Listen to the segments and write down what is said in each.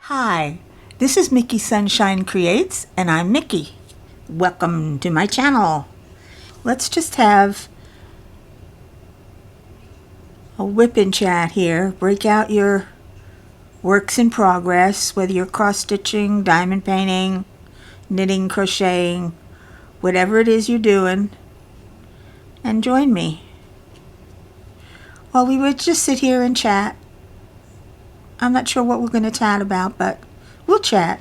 Hi, this is Mickey Sunshine Creates, and I'm Mickey. Welcome to my channel. Let's just have a WIP chat here. Break out your works in progress, whether you're cross stitching, diamond painting, knitting, crocheting, whatever it is you're doing, and join me. Well, we would just sit here and chat. I'm not sure what we're going to chat about, but we'll chat.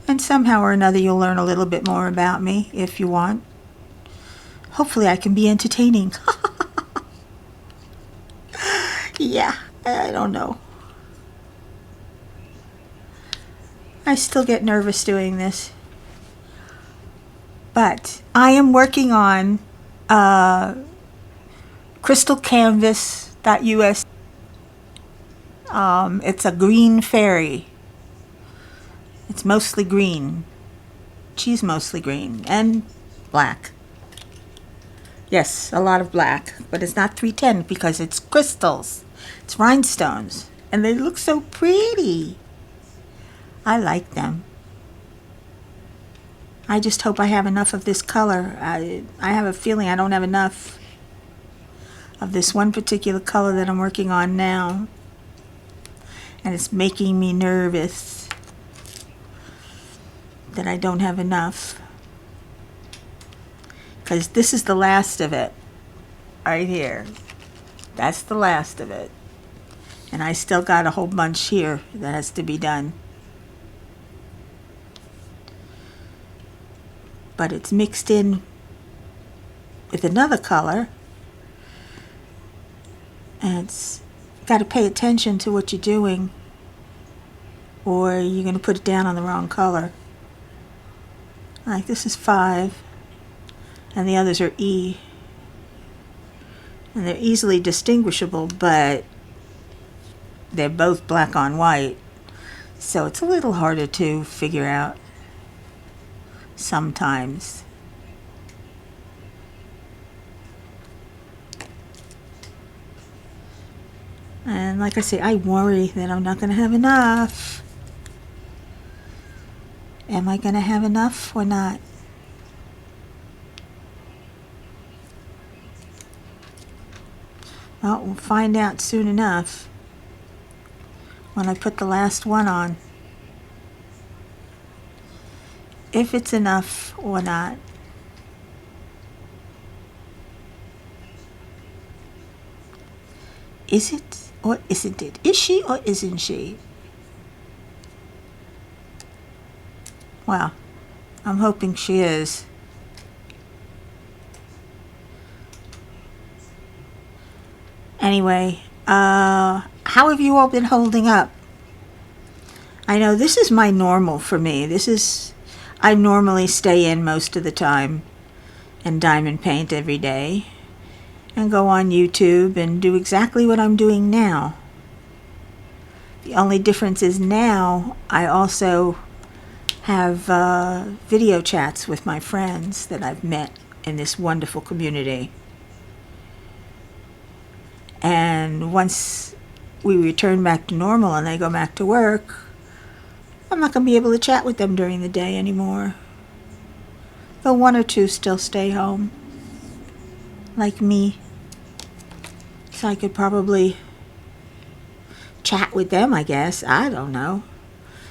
And somehow or another you'll learn a little bit more about me if you want. Hopefully I can be entertaining. Yeah, I don't know. I still get nervous doing this. But I am working on crystalcanvas.us. It's a green fairy. It's mostly green. She's mostly green and black. Yes, a lot of black, but it's not 310 because it's crystals. It's rhinestones, and they look so pretty. I like them. I just hope I have enough of this color. I have a feeling I don't have enough of this one particular color that I'm working on now, and it's making me nervous that I don't have enough, because this is the last of it right here. That's the last of it, and I still got a whole bunch here that has to be done, but it's mixed in with another color, and it's got to pay attention to what you're doing or you're going to put it down on the wrong color. Like this is 5 and the others are E, and they're easily distinguishable, but they're both black on white, so it's a little harder to figure out sometimes. And like I say, I worry that I'm not going to have enough. Am I going to have enough or not? Well, we'll find out soon enough when I put the last one on, if it's enough or not. Is it or isn't it? Is she or isn't she? Well, I'm hoping she is. Anyway, how have you all been holding up? I know this is my normal for me. I normally stay in most of the time and diamond paint every day and go on YouTube and do exactly what I'm doing now. The only difference is now I also have video chats with my friends that I've met in this wonderful community. And once we return back to normal and they go back to work, I'm not going to be able to chat with them during the day anymore. Though one or two still stay home, like me. So I could probably chat with them, I guess. I don't know.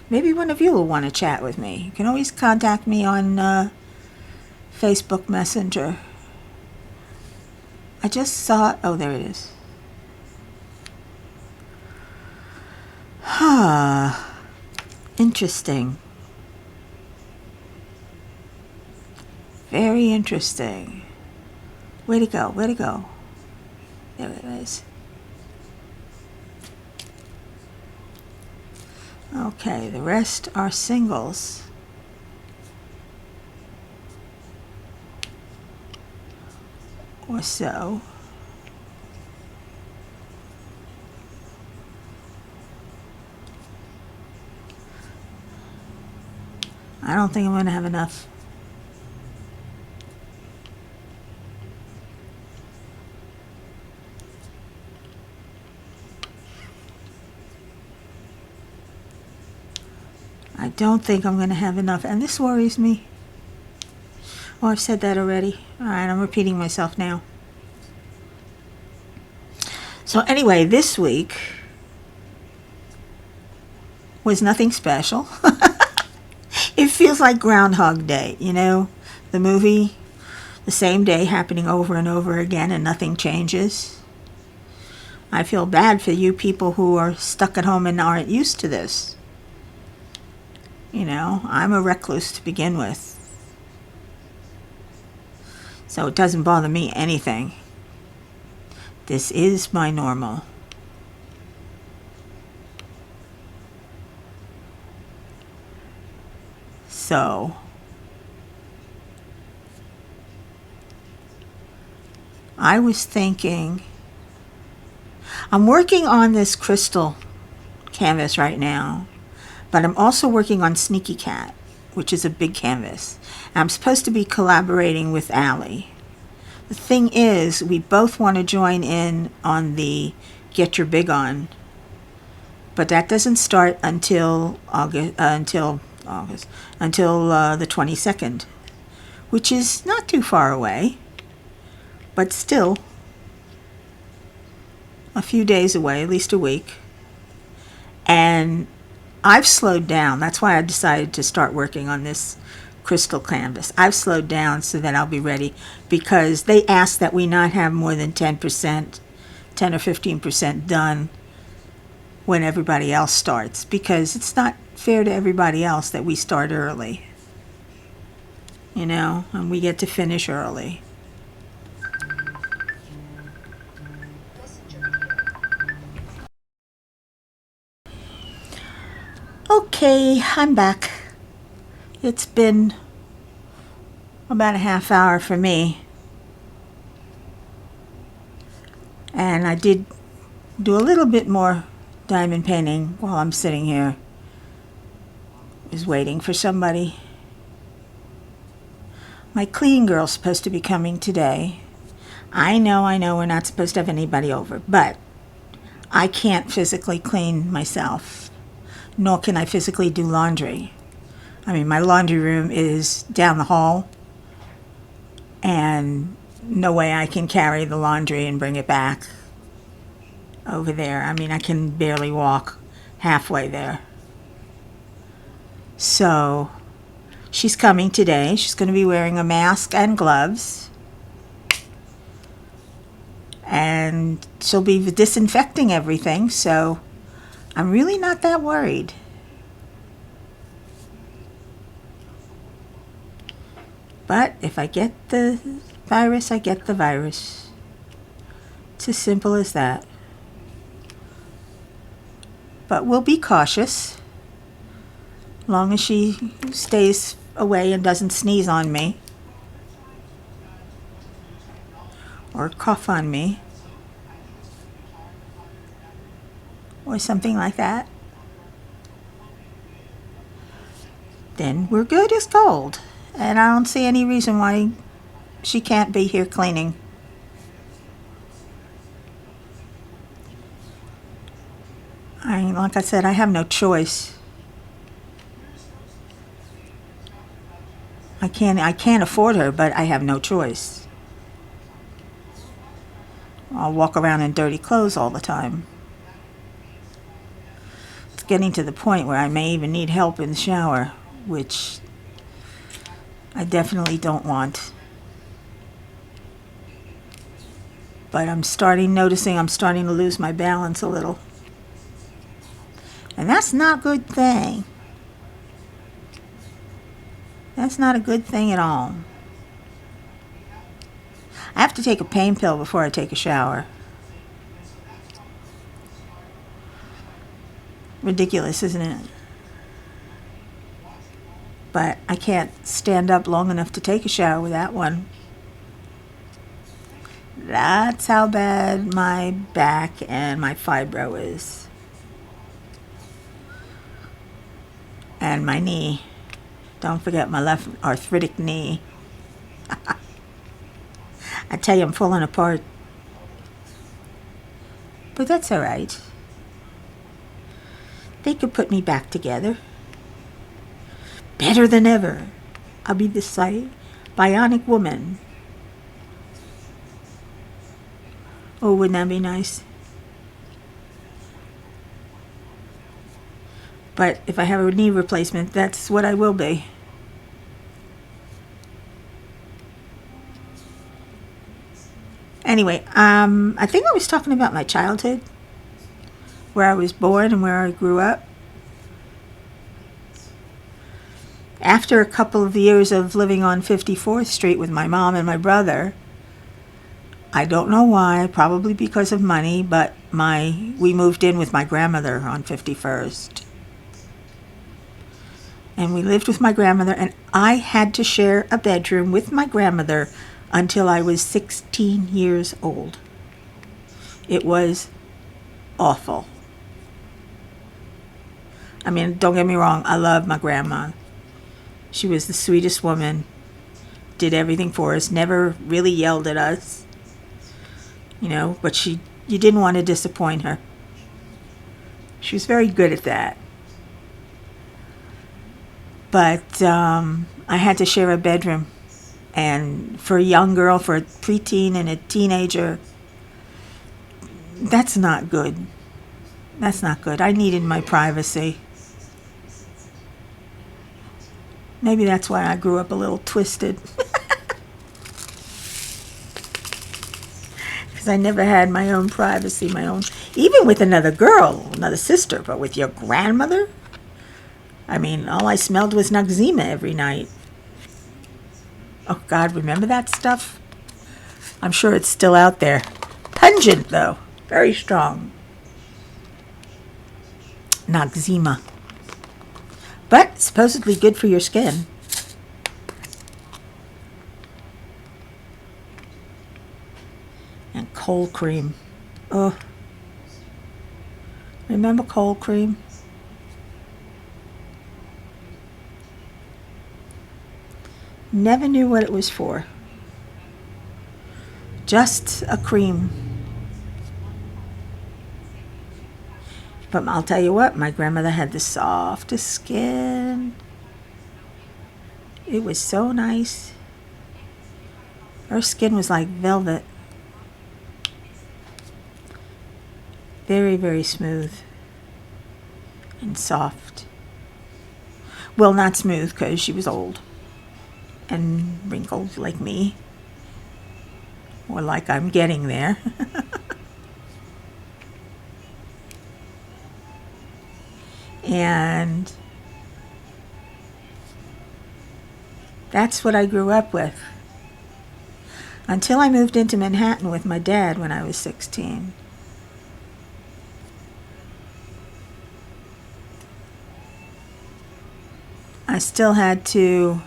Maybe one of you will want to chat with me. You can always contact me on Facebook Messenger. I just saw it. Oh, there it is. Interesting. Very interesting. Way to go, way to go. There it is. Okay, the rest are singles. Or so. I don't think I'm going to have enough. I don't think I'm going to have enough, and this worries me. Oh, I've said that already. All right, I'm repeating myself now. So anyway, this week was nothing special. It feels like Groundhog Day, you know, the movie, the same day happening over and over again and nothing changes. I feel bad for you people who are stuck at home and aren't used to this. You know, I'm a recluse to begin with, so it doesn't bother me anything. This is my normal. So, I was thinking, I'm working on this crystal canvas right now, but I'm also working on Sneaky Cat, which is a big canvas. And I'm supposed to be collaborating with Allie. The thing is, we both want to join in on the Get Your Big On, but that doesn't start until the 22nd, which is not too far away, but still a few days away, at least a week. And I've slowed down. That's why I decided to start working on this crystal canvas. I've slowed down so that I'll be ready, because they ask that we not have more than 10%, 10 or 15% done when everybody else starts, because it's not fair to everybody else that we start early, you know, and we get to finish early. Okay, I'm back. It's been about a half hour for me, and I did do a little bit more diamond painting while I'm sitting here. I was waiting for somebody. My cleaning girl's supposed to be coming today. I know we're not supposed to have anybody over, but I can't physically clean myself, nor can I physically do laundry. I mean, my laundry room is down the hall, and no way I can carry the laundry and bring it back over there. I mean, I can barely walk halfway there. So, she's coming today. She's going to be wearing a mask and gloves. And she'll be disinfecting everything, so I'm really not that worried. But if I get the virus, I get the virus. It's as simple as that. But we'll be cautious, long as she stays away and doesn't sneeze on me or cough on me or something like that. Then we're good as gold. And I don't see any reason why she can't be here cleaning. Like I said, I have no choice. I can't afford her, but I have no choice. I'll walk around in dirty clothes all the time. It's getting to the point where I may even need help in the shower, which I definitely don't want. But I'm starting to lose my balance a little. And that's not a good thing. That's not a good thing at all. I have to take a pain pill before I take a shower. Ridiculous, isn't it? But I can't stand up long enough to take a shower with that one. That's how bad my back and my fibro is. And my knee. Don't forget my left arthritic knee. I tell you, I'm falling apart. But that's all right. They could put me back together. better than ever. I'll be the bionic woman. Oh, wouldn't that be nice? But if I have a knee replacement, that's what I will be. Anyway, I think I was talking about my childhood, where I was born and where I grew up. After a couple of years of living on 54th Street with my mom and my brother, I don't know why, probably because of money, but we moved in with my grandmother on 51st. And we lived with my grandmother, and I had to share a bedroom with my grandmother until I was 16 years old. It was awful. I mean, don't get me wrong, I love my grandma. She was the sweetest woman, did everything for us, never really yelled at us, but you didn't want to disappoint her. She was very good at that. But I had to share a bedroom. And for a young girl, for a preteen and a teenager, that's not good. That's not good. I needed my privacy. Maybe that's why I grew up a little twisted. Because I never had my own privacy, even with another girl, another sister, but with your grandmother? I mean, all I smelled was Noxzema every night. Oh, God, remember that stuff? I'm sure it's still out there. Pungent, though. Very strong. Noxzema. But supposedly good for your skin. And cold cream. Oh. Remember cold cream? Never knew what it was for. Just a cream. But I'll tell you what, my grandmother had the softest skin. It was so nice. Her skin was like velvet. Very, very smooth and soft. Well, not smooth because she was old and wrinkled like me, or like I'm getting there. And that's what I grew up with until I moved into Manhattan with my dad when I was 16. I still had to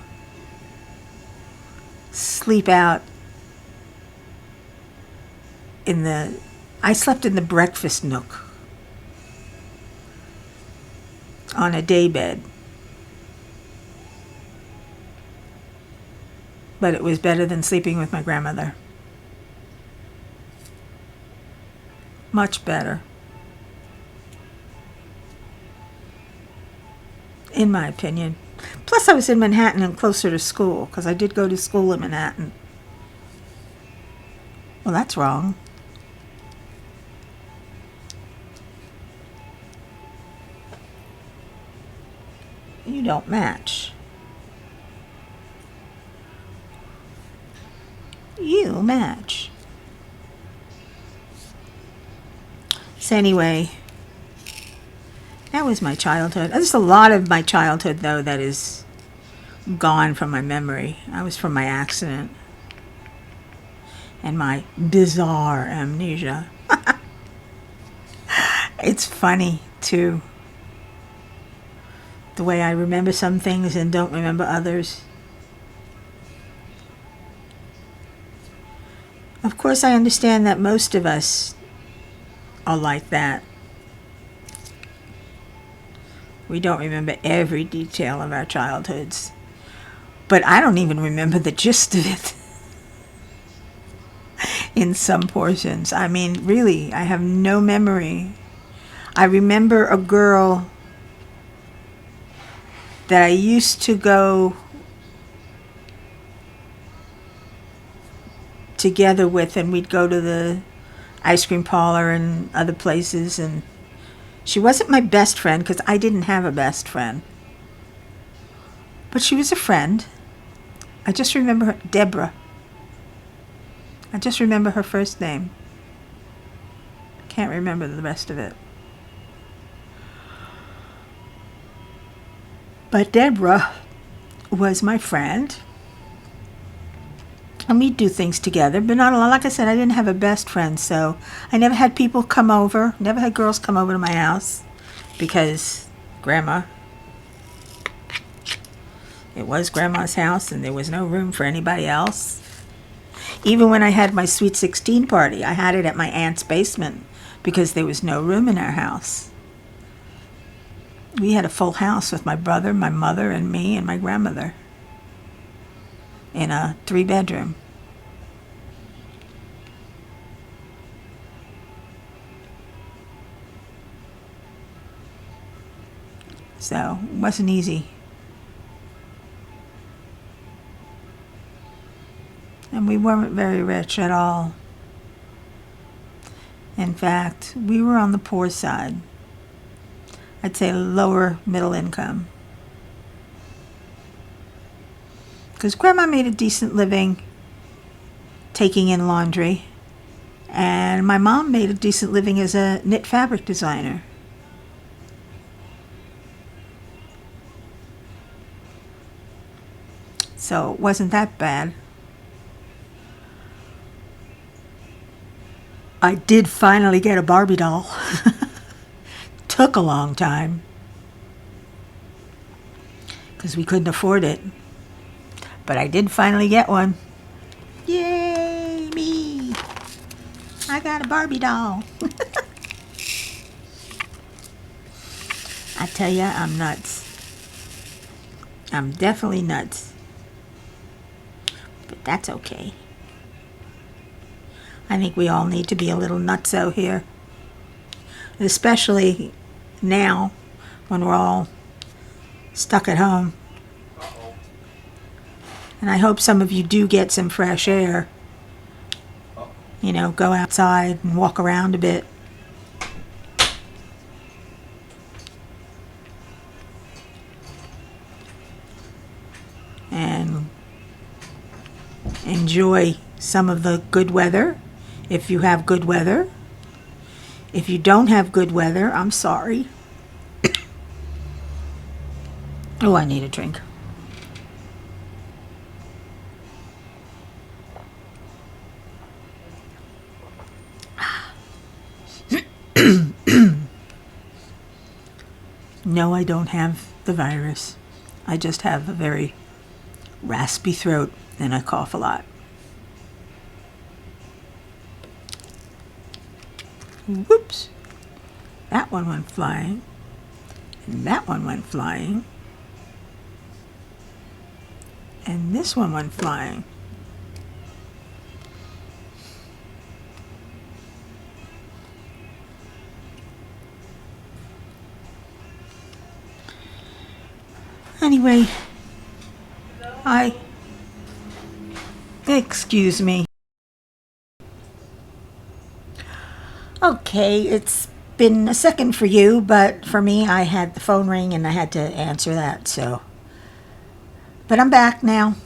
sleep out I slept in the breakfast nook on a day bed. But it was better than sleeping with my grandmother. Much better. In my opinion. Plus I was in Manhattan and closer to school, because I did go to school in Manhattan. Well, that's wrong. You don't match. You match. So anyway, that was my childhood. There's a lot of my childhood, though, that is gone from my memory. That was from my accident and my bizarre amnesia. It's funny, too, the way I remember some things and don't remember others. Of course, I understand that most of us are like that. We don't remember every detail of our childhoods. But I don't even remember the gist of it in some portions. I mean, really, I have no memory. I remember a girl that I used to go together with, and we'd go to the ice cream parlor and other places, and she wasn't my best friend because I didn't have a best friend, but she was a friend. I just remember her, Deborah. I just remember her first name. Can't remember the rest of it. But Deborah was my friend. And we'd do things together, but not a lot. Like I said, I didn't have a best friend, so I never had people come over, never had girls come over to my house, because Grandma, it was Grandma's house, and there was no room for anybody else. Even when I had my Sweet 16 party, I had it at my aunt's basement, because there was no room in our house. We had a full house with my brother, my mother, and me, and my grandmother, in a 3-bedroom. So it wasn't easy. And we weren't very rich at all. In fact, we were on the poor side. I'd say lower middle income. Because Grandma made a decent living taking in laundry, and my mom made a decent living as a knit fabric designer. So it wasn't that bad. I did finally get a Barbie doll. Took a long time because we couldn't afford it. But I did finally get one. Yay, me! I got a Barbie doll. I tell ya, I'm nuts. I'm definitely nuts. But that's okay. I think we all need to be a little nutso here. Especially now when we're all stuck at home. And I hope some of you do get some fresh air. You know, go outside and walk around a bit. And enjoy some of the good weather, if you have good weather. If you don't have good weather, I'm sorry. Oh, I need a drink. No, I don't have the virus. I just have a very raspy throat and I cough a lot. Whoops. That one went flying. And that one went flying. And this one went flying. Anyway, excuse me. Okay, it's been a second for you, but for me, I had the phone ring and I had to answer that, so. But I'm back now,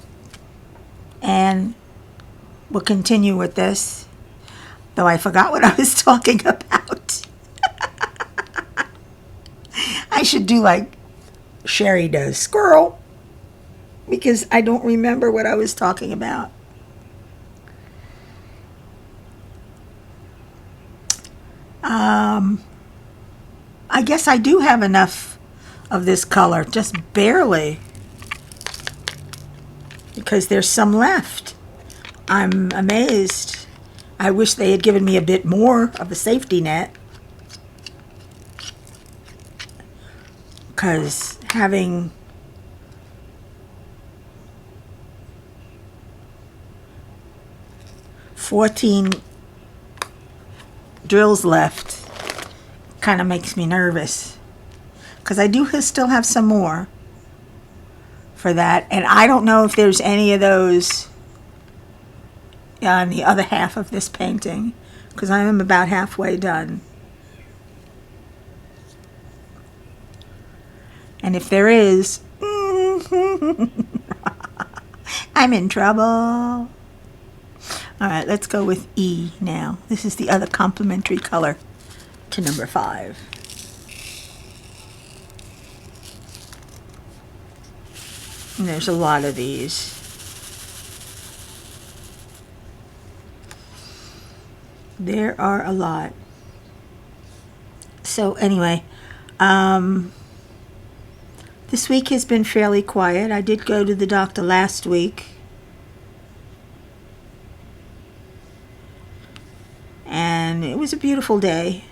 and we'll continue with this, though I forgot what I was talking about. I should do like Sherry does, squirrel, because I don't remember what I was talking about. I guess I do have enough of this color, just barely, because there's some left. I'm amazed. I wish they had given me a bit more of a safety net, because having $14 drills left kind of makes me nervous, because I do still have some more. for that. And I don't know if there's any of those on the other half of this painting, because I am about halfway done. And if there is, I'm in trouble. All right, let's go with E now. This is the other complementary color to number 5. And there's a lot of these. There are a lot. So anyway, this week has been fairly quiet. I did go to the doctor last week. And it was a beautiful day.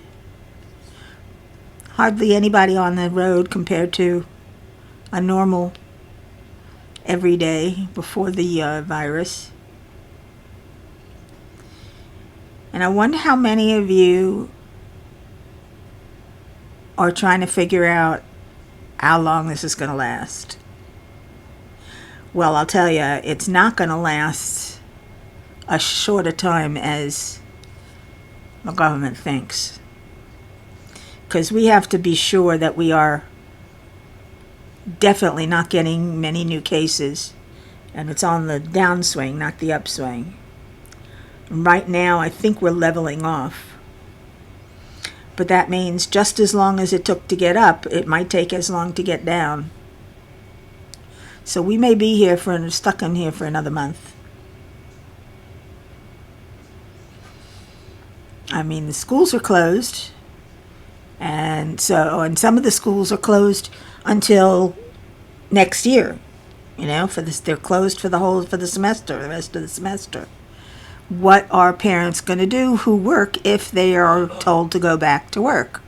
Hardly anybody on the road compared to a normal every day before the virus. And I wonder how many of you are trying to figure out how long this is going to last. Well, I'll tell you, it's not going to last a shorter time as the government thinks. Because we have to be sure that we are definitely not getting many new cases. And it's on the downswing, not the upswing. Right now, I think we're leveling off. But that means just as long as it took to get up, it might take as long to get down. So we may be stuck in here for another month. I mean, the schools are closed. And some of the schools are closed until next year. You know, they're closed for the semester, the rest of the semester. What are parents going to do who work if they are told to go back to work?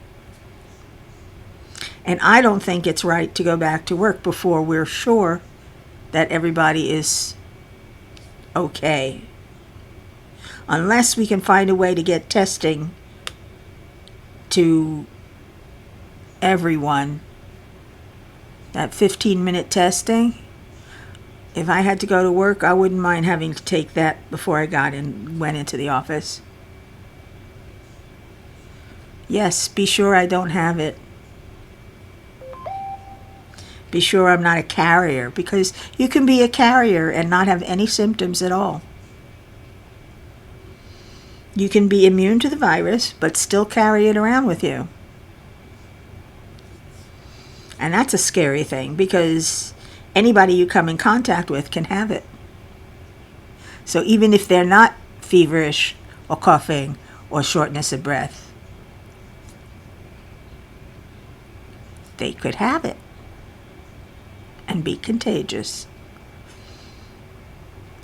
And I don't think it's right to go back to work before we're sure that everybody is okay. Unless we can find a way to get testing to everyone. That 15-minute testing. If I had to go to work, I wouldn't mind having to take that before I went into the office. Yes, be sure I don't have it. Be sure I'm not a carrier, because you can be a carrier and not have any symptoms at all. You can be immune to the virus, but still carry it around with you. And that's a scary thing, because anybody you come in contact with can have it. So even if they're not feverish or coughing or shortness of breath, they could have it and be contagious.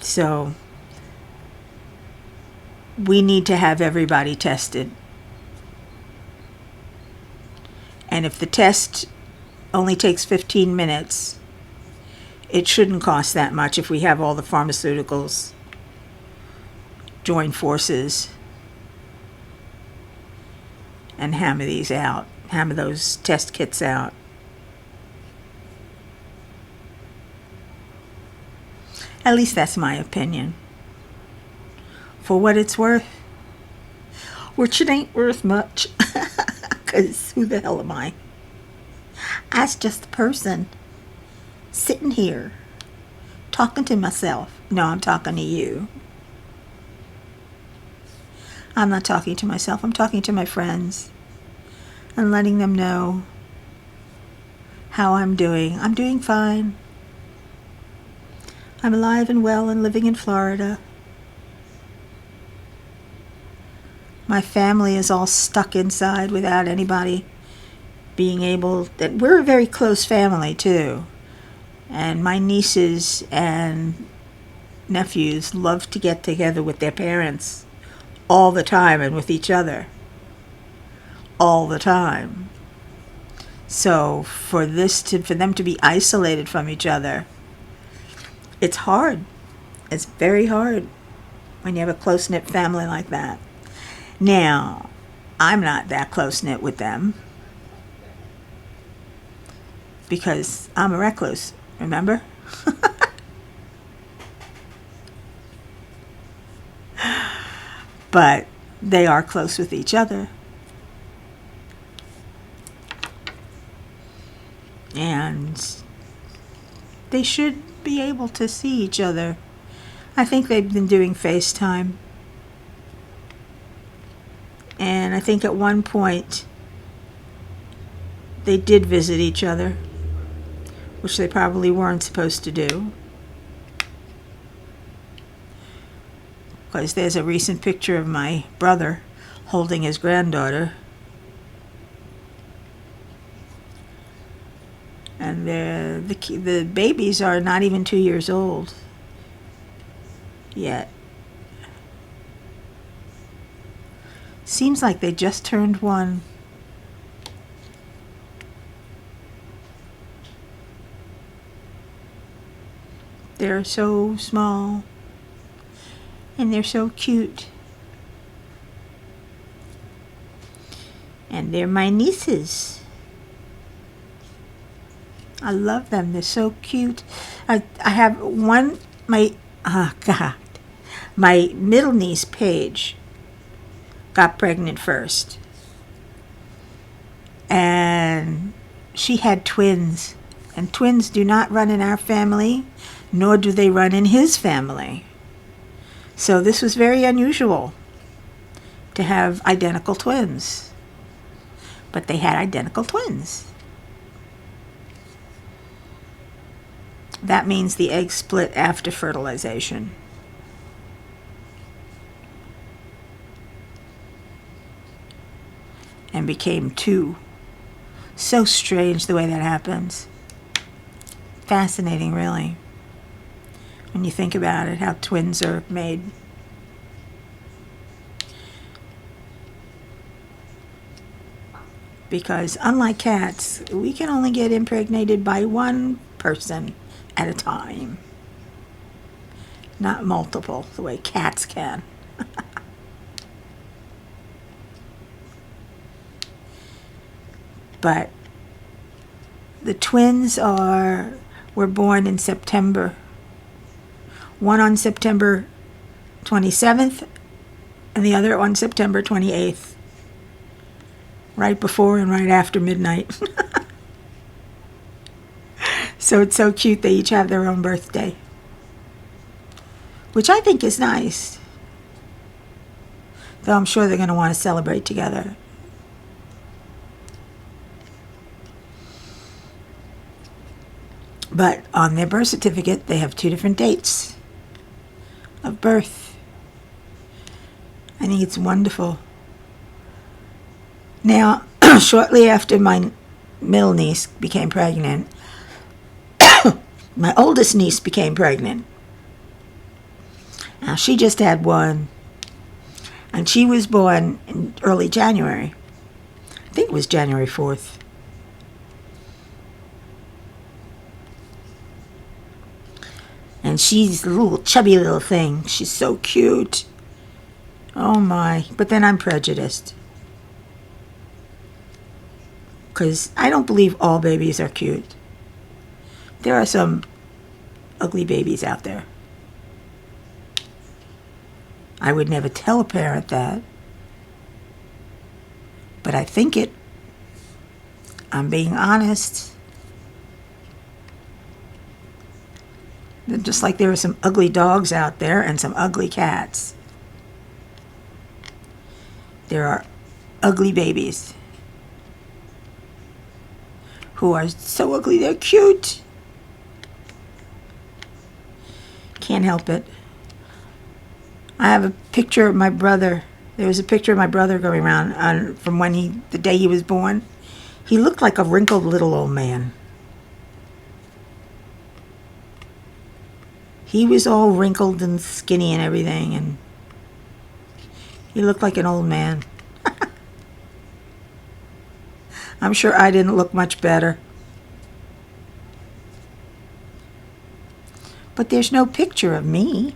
So we need to have everybody tested. And if the test only takes 15 minutes, it shouldn't cost that much if we have all the pharmaceuticals join forces and hammer those test kits out. At least that's my opinion. For what it's worth, which it ain't worth much, because who the hell am I? I'm just a person sitting here talking to myself. No, I'm talking to you. I'm not talking to myself. I'm talking to my friends and letting them know how I'm doing. I'm doing fine. I'm alive and well and living in Florida. My family is all stuck inside without anybody being able. We're a very close family too. And my nieces and nephews love to get together with their parents all the time and with each other all the time. So for them to be isolated from each other, it's hard. It's very hard when you have a close-knit family like that. Now, I'm not that close-knit with them because I'm a recluse. Remember? But they are close with each other. And they should be able to see each other. I think they've been doing FaceTime. And I think at one point they did visit each other, which they probably weren't supposed to do. Because there's a recent picture of my brother holding his granddaughter. And the babies are not even 2 years old yet. Seems like they just turned 1. They're so small. And they're so cute. And they're my nieces. I love them. They're so cute. I have one, my middle niece, Paige, got pregnant first. And she had twins. And twins do not run in our family, nor do they run in his family. So this was very unusual to have identical twins. But they had identical twins. That means the egg split after fertilization. And became 2. So strange the way that happens. Fascinating, really. When you think about it, how twins are made. Because unlike cats, we can only get impregnated by one person at a time. Not multiple, the way cats can. But the twins were born in September. One on September 27th and the other on September 28th. Right before and right after midnight. So it's so cute they each have their own birthday. Which I think is nice. Though I'm sure they're going to want to celebrate together. But on their birth certificate, they have 2 different dates of birth. I think it's wonderful. Now, shortly after my middle niece became pregnant, my oldest niece became pregnant. Now, she just had 1. And she was born in early January. I think it was January 4th. And she's a little chubby little thing. She's so cute. Oh my. But then I'm prejudiced. Because I don't believe all babies are cute. There are some ugly babies out there. I would never tell a parent that. But I think it. I'm being honest. Just like there are some ugly dogs out there and some ugly cats. There are ugly babies who are so ugly they're cute. Can't help it. I have a picture of my brother. There was a picture of my brother going around from the day he was born. He looked like a wrinkled little old man. He was all wrinkled and skinny and everything, and he looked like an old man. I'm sure I didn't look much better. But there's no picture of me.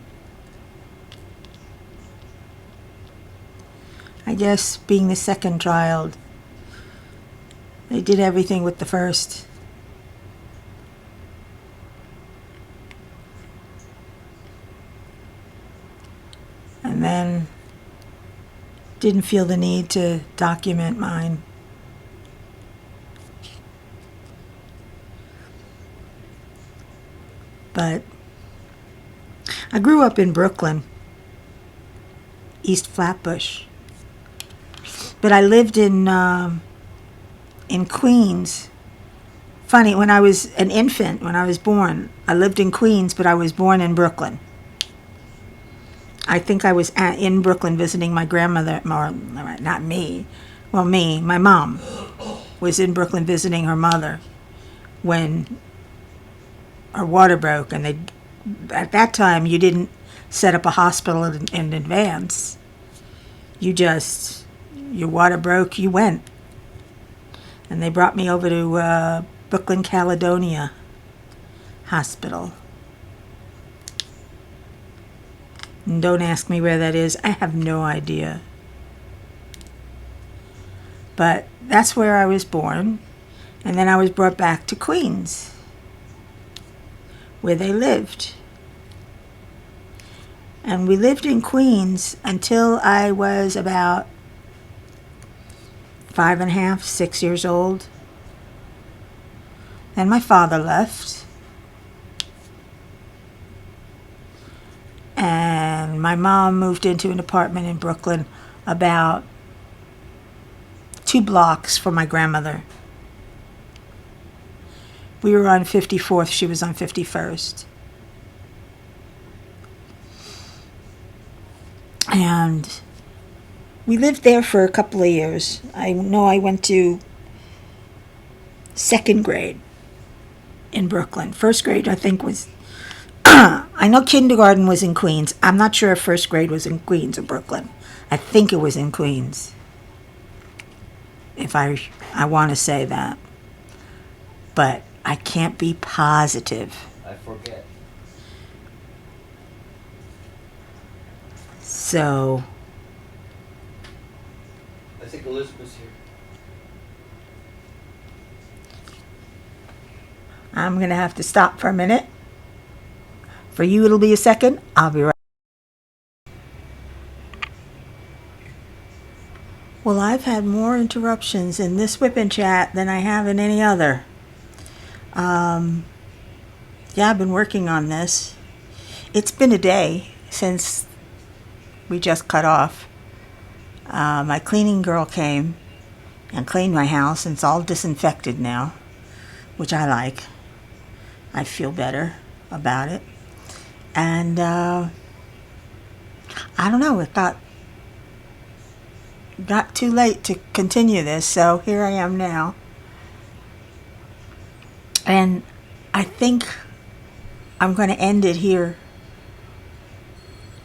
I guess being the second child, they did everything with the first. didn't feel the need to document mine. But I grew up in Brooklyn, East Flatbush. But I lived in Queens. Funny, when I was an infant, when I was born, I lived in Queens, but I was born in Brooklyn. I think I was in Brooklyn visiting my grandmother, or not me, well, my mom was in Brooklyn visiting her mother when her water broke, and at that time you didn't set up a hospital in advance. Your water broke, you went. And they brought me over to Brooklyn Caledonia Hospital. And don't ask me where that is. I have no idea. But that's where I was born. And then I was brought back to Queens, where they lived. And we lived in Queens until I was about 5.5, 6 years old. Then my father left. And my mom moved into an apartment in Brooklyn about 2 blocks from my grandmother. We were on 54th, she was on 51st. And we lived there for a couple of years. I know I went to 2nd grade in Brooklyn. 1st grade, I think, was... I know kindergarten was in Queens. I'm not sure if 1st grade was in Queens or Brooklyn. I think it was in Queens. If I want to say that. But I can't be positive. I forget. So... I think Elizabeth's here. I'm going to have to stop for a minute. For you, it'll be a second. I'll be right. Well, I've had more interruptions in this WIP Chat than I have in any other. Yeah, I've been working on this. It's been a day since we just cut off. My cleaning girl came and cleaned my house, and it's all disinfected now, which I like. I feel better about it. And I don't know, it got too late to continue this, so here I am now. And I think I'm going to end it here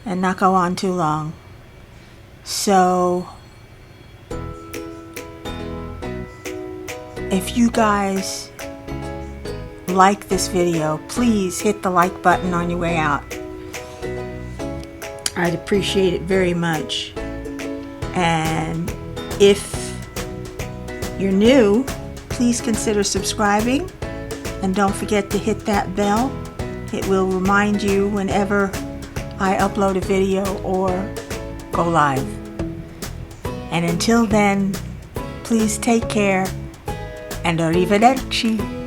and not go on too long. So if you guys like this video, please hit the like button on your way out. I'd appreciate it very much. And if you're new, please consider subscribing, and don't forget to hit that bell. It will remind you whenever I upload a video or go live. And until then, please take care, and arrivederci.